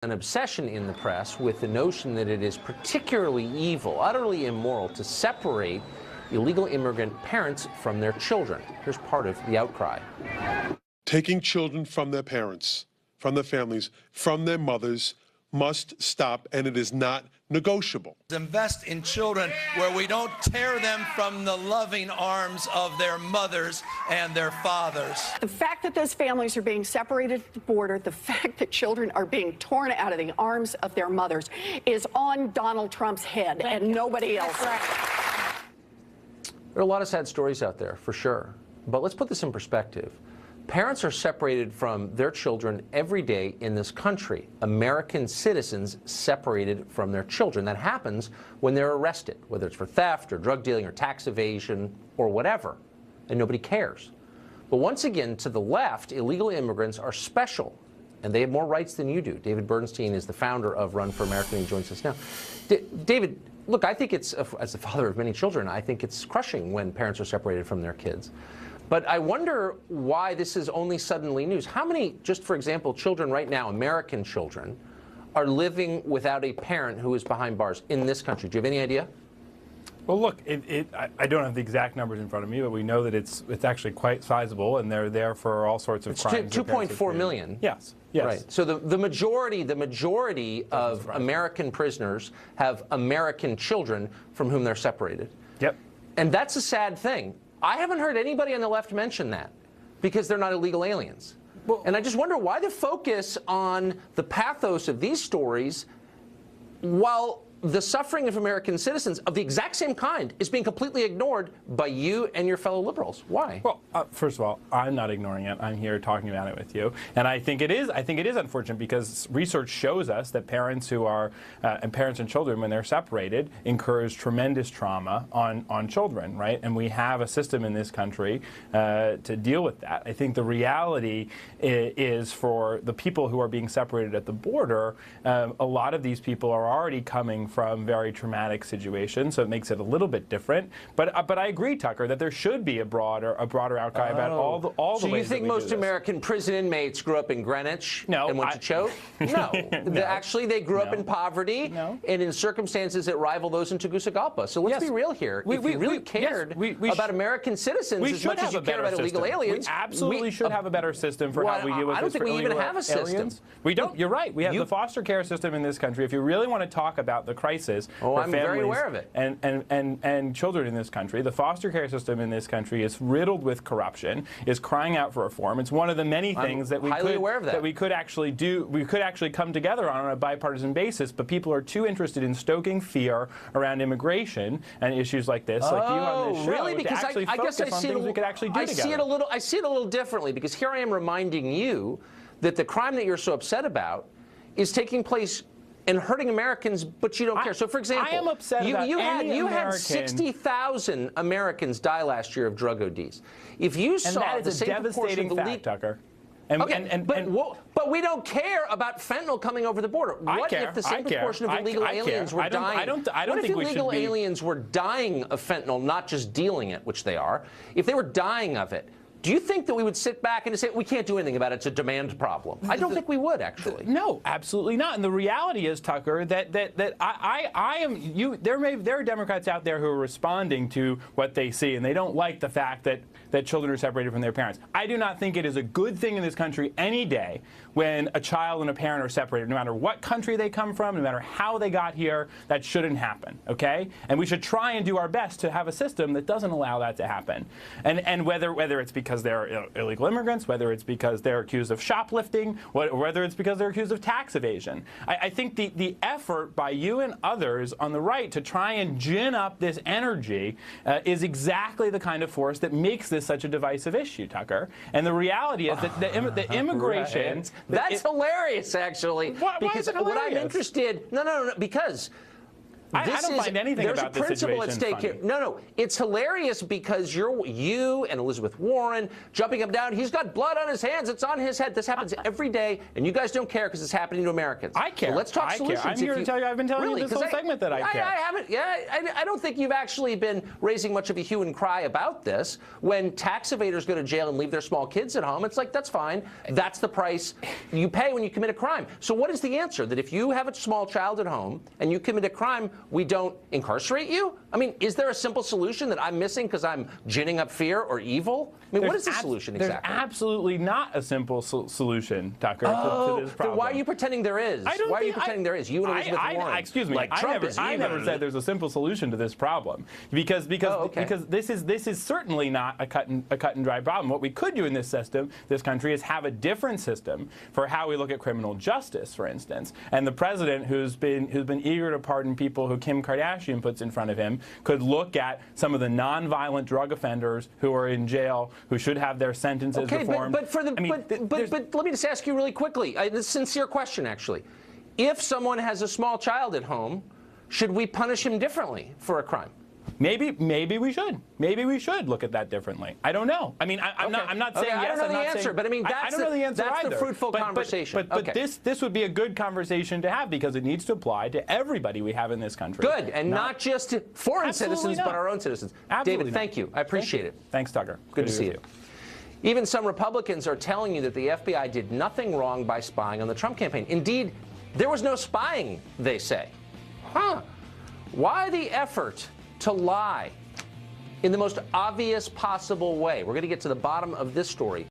an obsession in the press with the notion that it is particularly evil, utterly immoral, to separate illegal immigrant parents from their children. Here's part of the outcry. Taking children from their parents, from their families, from their mothers must stop, and it is not negotiable. Invest in children where we don't tear them from the loving arms of their mothers and their fathers. The fact that those families are being separated at the border, the fact that children are being torn out of the arms of their mothers is on Donald Trump's head and nobody else. There are a lot of sad stories out there, for sure. But let's put this in perspective. Parents are separated from their children every day in this country. American citizens separated from their children. That happens when they're arrested, whether it's for theft or drug dealing or tax evasion or whatever, and nobody cares. But once again, to the left, illegal immigrants are special, and they have more rights than you do. David Bernstein is the founder of Run for America, and he joins us now. David, look, I think it's, as the father of many children, I think it's crushing when parents are separated from their kids. But I wonder why this is only suddenly news. How many, just for example, children right now, American children, are living without a parent who is behind bars in this country? Do you have any idea? Well, look, I don't have the exact numbers in front of me, but we know that it's actually quite sizable, and they're there for all sorts of crimes. 2.4 million. Yes. Yes. Right. So the majority of American prisoners have American children from whom they're separated. Yep. And that's a sad thing. I haven't heard anybody on the left mention that because they're not illegal aliens. Well, and I just wonder why the focus on the pathos of these stories while the suffering of American citizens of the exact same kind is being completely ignored by you and your fellow liberals. Why? Well, first of all, I'm not ignoring it. I'm here talking about it with you, and I think it is unfortunate because research shows us that parents who are and parents and children, when they're separated, incurs tremendous trauma on children, right? And we have a system in this country to deal with that. I think the reality is for the people who are being separated at the border, a lot of these people are already coming from very traumatic situations, so it makes it a little bit different. But I agree, Tucker, that there should be a broader outcry about all the ways. So you think most American prison inmates grew up in Greenwich and went to Choate? No. Actually, they grew up in poverty and in circumstances that rival those in Tegucigalpa. So let's be real here. If you really cared about American citizens as much as you care about illegal aliens, we absolutely should have a better system for how we deal with this. I don't think we even have a system. We don't. You're right. We have the foster care system in this country. If you really want to talk about the crisis for I'm very aware of it. And children in this country, the foster care system in this country is riddled with corruption, is crying out for reform. It's one of the many things that we could actually do. We could actually come together on a bipartisan basis, but people are too interested in stoking fear around immigration and issues like this, like you on this show, really? Because I guess I see it I see it a little differently, because here I am reminding you that the crime that you're so upset about is taking place and hurting Americans, but you don't care. So, for example, I am upset about you had 60,000 Americans die last year of drug ODs. If you saw the same devastating fact, Tucker. But we don't care about fentanyl coming over the border. What if the same proportion of illegal aliens were dying? What if illegal aliens were dying of fentanyl, not just dealing it, which they are? If they were dying of it, do you think that we would sit back and say, we can't do anything about it, it's a demand problem? I don't think we would, actually. No, absolutely not. And the reality is, Tucker, that there are Democrats out there who are responding to what they see, and they don't like the fact that children are separated from their parents. I do not think it is a good thing in this country any day when a child and a parent are separated, no matter what country they come from, no matter how they got here. That shouldn't happen, okay? And we should try and do our best to have a system that doesn't allow that to happen. And whether it's because they're illegal immigrants, whether it's because they're accused of shoplifting, whether it's because they're accused of tax evasion. I think the effort by you and others on the right to try and gin up this energy is exactly the kind of force that makes this such a divisive issue, Tucker. And the reality is that the immigration... Right. That's hilarious, actually. Why is it hilarious? What I'm interested... No, because I don't find anything about this situation There's a principle at stake here. No, it's hilarious because you and Elizabeth Warren jumping up and down. He's got blood on his hands. It's on his head. This happens every day, and you guys don't care because it's happening to Americans. I care. So let's talk solutions. I'm here to tell you. I've been telling you this whole segment that I care. I haven't. Yeah, I don't think you've actually been raising much of a hue and cry about this. When tax evaders go to jail and leave their small kids at home, it's like, that's fine. That's the price you pay when you commit a crime. So what is the answer? That if you have a small child at home and you commit a crime, we don't incarcerate you? I mean, is there a simple solution that I'm missing because I'm ginning up fear or evil? I mean, what is the solution exactly? There's absolutely not a simple solution, Tucker, to this problem. Then why are you pretending there is? Why are you pretending there is? You and Elizabeth Warren. Excuse me. Like I never said there's a simple solution to this problem because this is certainly not a cut and dry problem. What we could do in this country, is have a different system for how we look at criminal justice, for instance. And the president, who's been eager to pardon people who Kim Kardashian puts in front of him, could look at some of the nonviolent drug offenders who are in jail, who should have their sentences reformed. But let me just ask you really quickly, this is a sincere question, actually. If someone has a small child at home, should we punish him differently for a crime? Maybe we should. Maybe we should look at that differently. I don't know. I mean, I'm not saying yes. I don't know the answer, but I mean, I don't know the answer that's either. the fruitful conversation. But this would be a good conversation to have because it needs to apply to everybody we have in this country. Good, and not just to foreign citizens, but our own citizens. David, thank you. I appreciate it. Thanks, Tucker. Good to see you. Even some Republicans are telling you that the FBI did nothing wrong by spying on the Trump campaign. Indeed, there was no spying, they say. Why the effort to lie in the most obvious possible way? We're going to get to the bottom of this story.